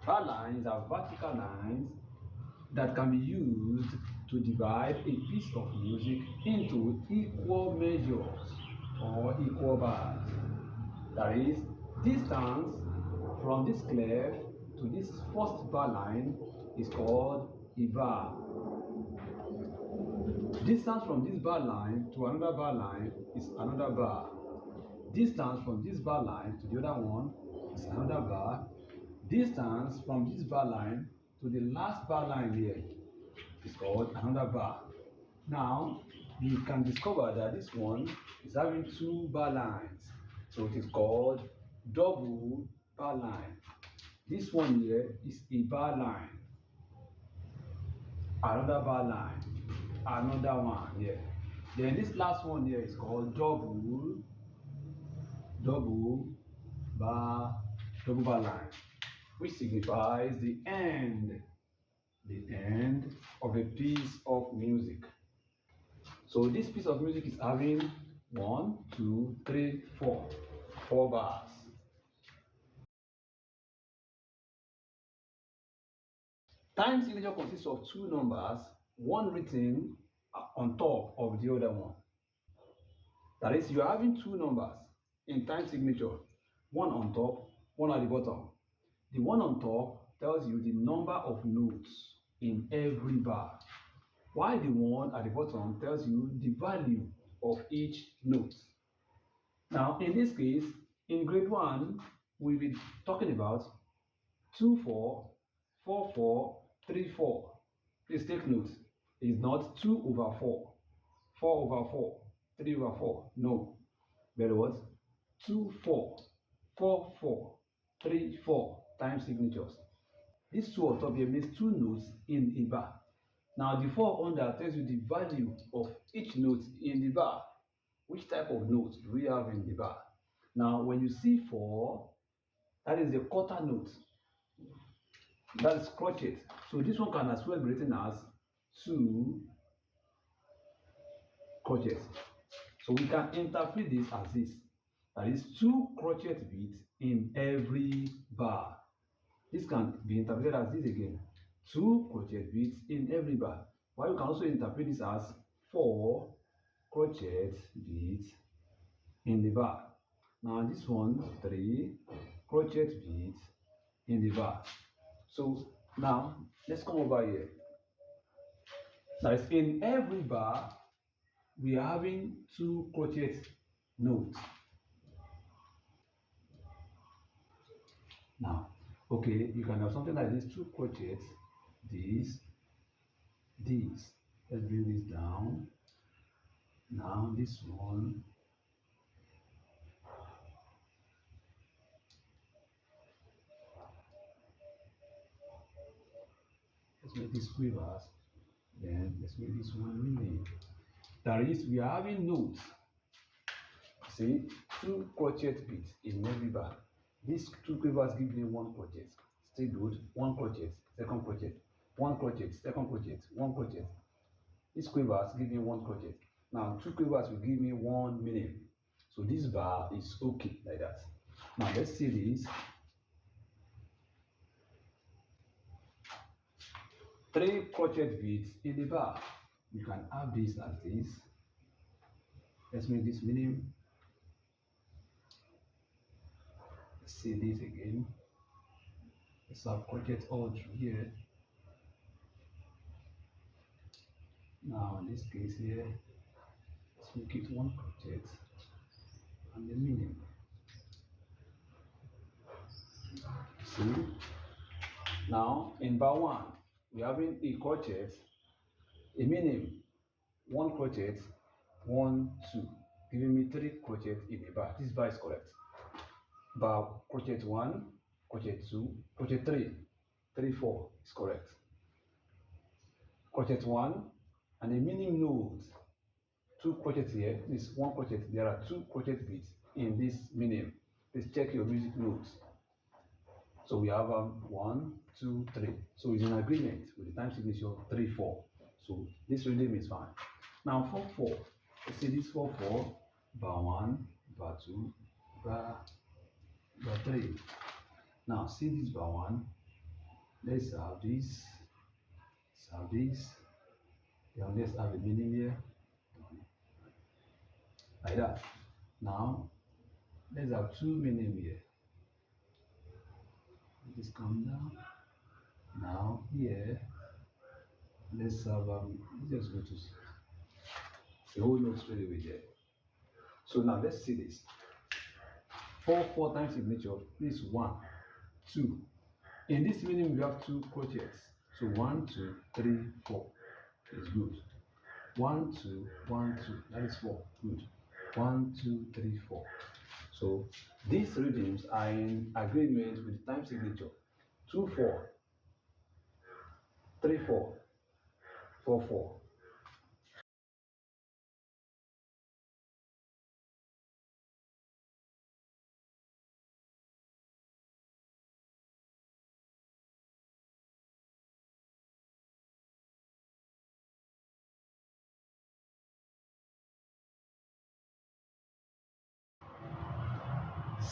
Bar lines are vertical lines that can be used to divide a piece of music into equal measures or equal bars. That is, distance from this clef to this first bar line is called a bar. Distance from this bar line to another bar line is another bar. Distance from this bar line to the other one is another bar. Distance from this bar line to the last bar line here is called another bar. Now, you can discover that this one is having two bar lines. So it is called double bar line. This one here is a bar line. Another bar line. Another one here. Then this last one here is called double bar line, which signifies the end of a piece of music. So this piece of music is having 1, 2, 3, 4 bars. Time signature consists of two numbers, one written on top of the other one. That is, you are having two numbers in time signature, one on top, one at the bottom. The one on top tells you the number of notes in every bar, while the one at the bottom tells you the value of each note. Now, in this case, in grade 1, we'll be talking about 2/4, 4/4, 3/4. Please take note. It's not 2/4, 4/4, 3/4. No. Very what? 2/4, 4/4, 3/4 time signatures. These two on top here means two notes in a bar. Now the 4 under tells you the value of each note in the bar. Which type of notes do we have in the bar? Now when you see 4, that is the quarter note. That is crotchet. So this one can as well be written as 2 crotchets. So we can interpret this as this. That is 2 crotchet beats in every bar. This can be interpreted as this again. 2 crochet beats in every bar. While you can also interpret this as 4 crochet beats in the bar. Now this one, 3 crochet beats in the bar. So now let's come over here. That is, in every bar we are having 2 crochet notes. Now, okay, you can have something like this, 2 crochets, this. Let's bring this down. Now this one. Let's make this quivers. Then let's make this one really. That is, we are having notes. See, 2 crochet beats in every bar. These 2 quivers give me 1 crochet. Still good. 1 crochet, second crochet, 1 crochet, second crochet, 1 crochet. These quivers give me 1 crochet. Now 2 quivers will give me 1 minute. So this bar is okay like that. Now let's see this. 3 crochet beats in the bar. You can have this as this. Let's make this minimum. Let's see this again. Let's have crochet all through here. Now in this case here, let's make it 1 crochet and the minimum. See? Now in bar 1, we're having a crochet, a minimum, 1 crochet, 1, 2, giving me 3 crochet in a bar. This bar is correct. Bar crochet 1, crochet 2, crochet 3, 3, 4 is correct. Crochet 1 and a minimum node, 2 crochets here. This is 1 crochet. There are 2 crochet beats in this minimum. Please check your music notes. So we have 1, 2, 3. So it's in agreement with the time signature 3, 4. So this rhythm is fine. Now 4, 4. Let's see this 4, 4. Bar 1, bar 2, bar 3. Now see this bar 1, Let's have this. Let's have this. Then let's have a meaning here. Like that. Now let's have two meaning here. Just come down. Now here, let's have let's just go to the whole note straight away there. So now let's see this. 4 times signature is 1, 2. In this meaning we have two crochets. So 1, 2, 3, 4 is good. 1, 2, 1, 2. That is 4. Good. 1, 2, 3, 4. So these rhythms are in agreement with the time signature. 2, 4, 3, 4, 4, 4.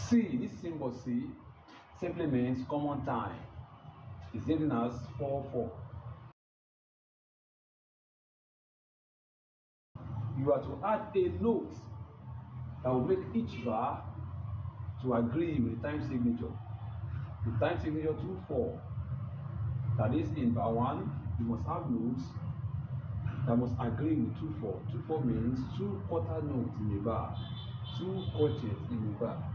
C, this symbol C simply means common time. It's written as 4, 4. You are to add a note that will make each bar to agree with the time signature. The time signature 2, 4. That is, in bar 1, you must have notes that must agree with 2, 4. 2, 4 means 2 quarter notes in a bar, 2 crotchets in a bar.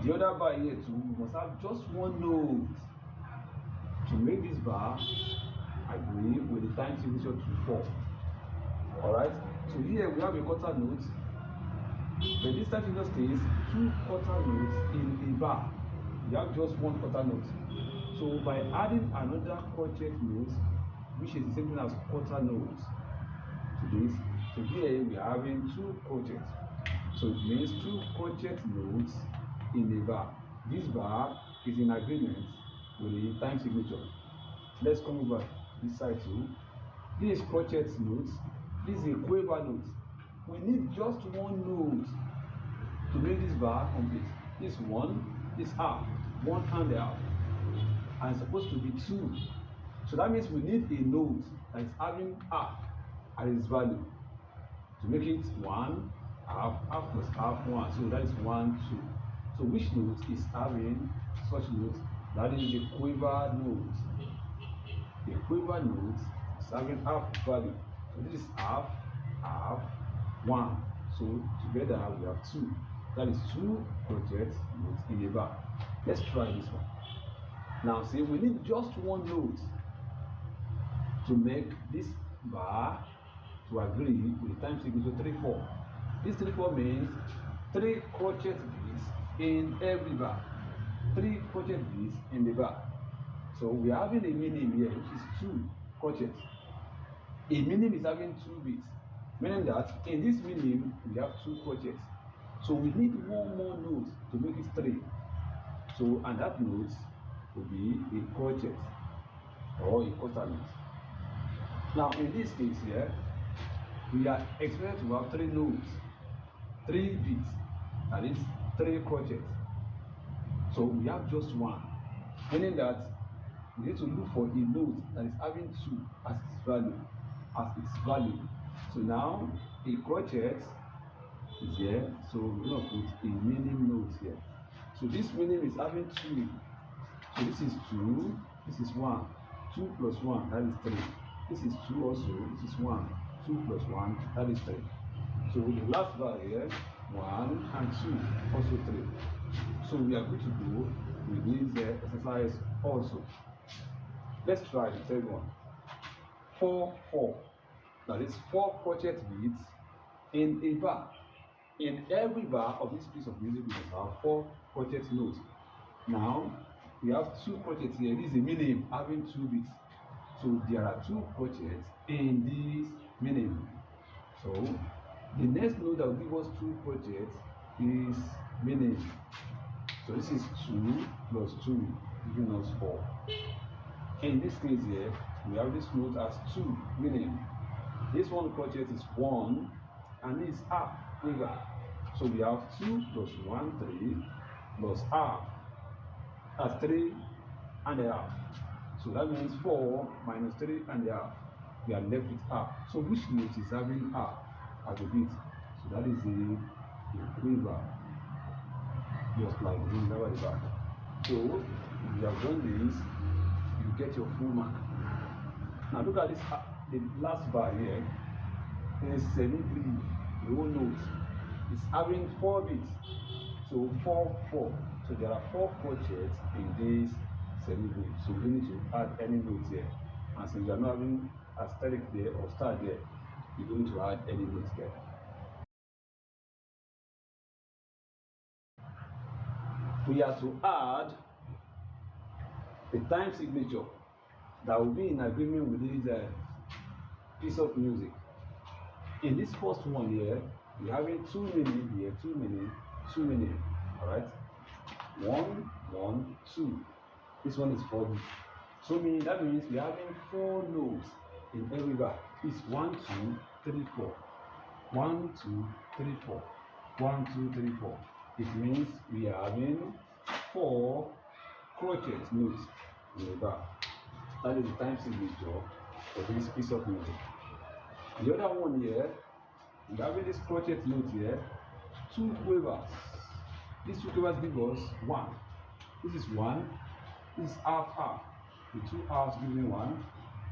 The other bar here too, you must have just one note to make this bar agree with the time signature 2, 4. Alright? So here we have a quarter note. But this time signature stays 2 quarter notes in a bar. You have just one quarter note. So by adding another crochet note, which is the same thing as quarter note to this, so here we are having 2 crochets. So it means 2 crochet notes in a bar. This bar is in agreement with the time signature. Let's come over this side too. This is crochet note. This is a quiver note. We need just one note to make this bar complete. This one, this half, 1 and a half, and it's supposed to be 2. So that means we need a note that is having half at its value to make it 1, half, half plus half, 1. So that is 1, 2. So which note is having such note? That is the quiver note. The quiver note is having half value. So this is half, half, 1. So together we have 2. That is 2 crochet notes in a bar. Let's try this one. Now see, we need just one note to make this bar to agree with the time signature 3, 4. This 3, 4 means 3 crochet beads in every bar. 3 crochet beads in the bar. So we are having a minim here, which is 2 crochets. A minim is having 2 beads, meaning that in this minim we have 2 crochets. So we need one more note to make it 3. So, and that note will be a crochet or a quarter note. Now in this case here, we are expected to have 3 notes, 3 beads, that is 3 crochets. So we have just one, meaning that we need to look for a note that is having 2 as its value. So now a crochet is here, so we're going to put a minim note here. So this minim is having 2. So this is 2, this is 1, 2 plus 1, that is 3. This is 2 also, this is 1, 2 plus 1, that is 3. So the last bar here, 1 and 2, also 3. So we are good to go with this exercise also. Let's try the third one. 4, 4. That is 4 crochet beads in a bar. In every bar of this piece of music, we must have 4 crochet notes. Now we have 2 crochets here. This is a minim having 2 beats. So there are 2 crochets in this minim. So the next note that will give us 2 crochets is minim. So this is 2 plus 2, giving us 4. In this case here, we have this note as 2 minim. This one crochet is 1, and this is half quiver. So we have 2 plus 1, 3, plus half. as 3.5. So that means 4 minus 3.5. We are left with half. So which note is having half as a beat? So that is the quiver. Just like this, never the back. So if you have done this, you get your full mark. Now look at this, the last bar here. It is 7-3, the whole note. It's having 4 beats. So 4, 4. So there are 4 crochets in this 7-3. So we need to add any notes here. And since you are not having asterisk there or star there, you don't need to add any notes there. We have to add a time signature that will be in agreement with this piece of music. In this first one here, we're having 2 meaning here, 2 meaning, 2 meaning. Alright? 1, 1, 2. This one is 4 beats. So that means we're having 4 notes in every bar. It's 1, 2, 3, 4. 1, 2, 3, 4. 1, 2, 3, 4. It means we are having 4 crochet notes in the bar. That is the time signature for this piece of music. The other one here, we are having this crochet note here, 2 quavers. These 2 quavers give us 1. This is 1. This is half half. The 2 halves give me 1.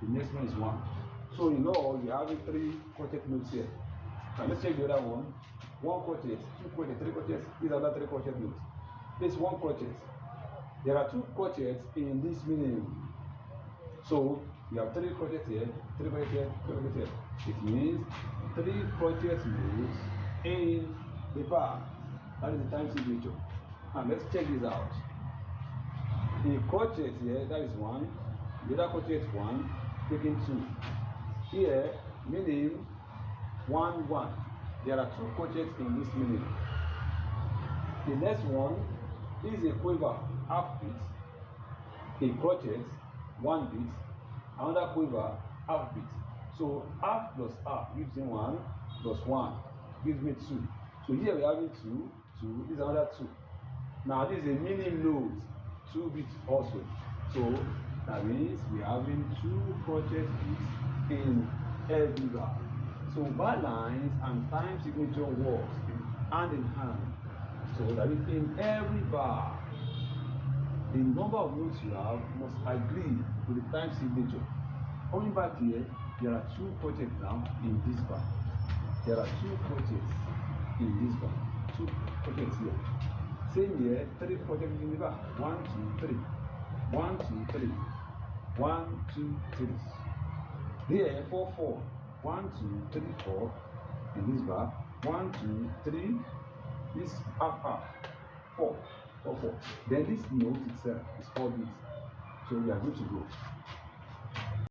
The next one is 1. So in all, we have 3 crochet notes here. Now let's check the other one. 1 crochet, 2 crochet, 3 crochets. These are the 3 crochet notes. This 1 crochet. There are 2 crochets in this meaning. So we have 3 crochets here, 3 crochets here, 3 crochets here. It means 3 crochet notes in the bar. That is the time signature. Now let's check this out. The crochet here, that is 1. The other crochet is 1, taking 2. Here, meaning 1, 1. There are 2 crochets in this meaning. The next one is a quiver, half beat, a crochet, 1 beat, another quiver, half beat. So half plus half gives me 1, plus 1 gives me 2. So here we are having 2, 2, this is another 2. Now this is a mini note, 2 beats also. So that means we are having 2 crochet beats in every bar. So bar lines and time signature works hand in hand. So that is in every bar, the number of notes you have must agree with the time signature. Coming back here, there are 2 crochets now in this bar. There are 2 crochets in this bar. 2 crochets here. Same here, 3 crochets in the bar. 1, 2, 3. 1, 2, 3. 1, 2, 3. Here, 4, 4. 1, 2, 3, 4 in this bar. 1, 2, 3. This half half. 4, 4, 4. Then this note itself is 4 beats. So we are good to go.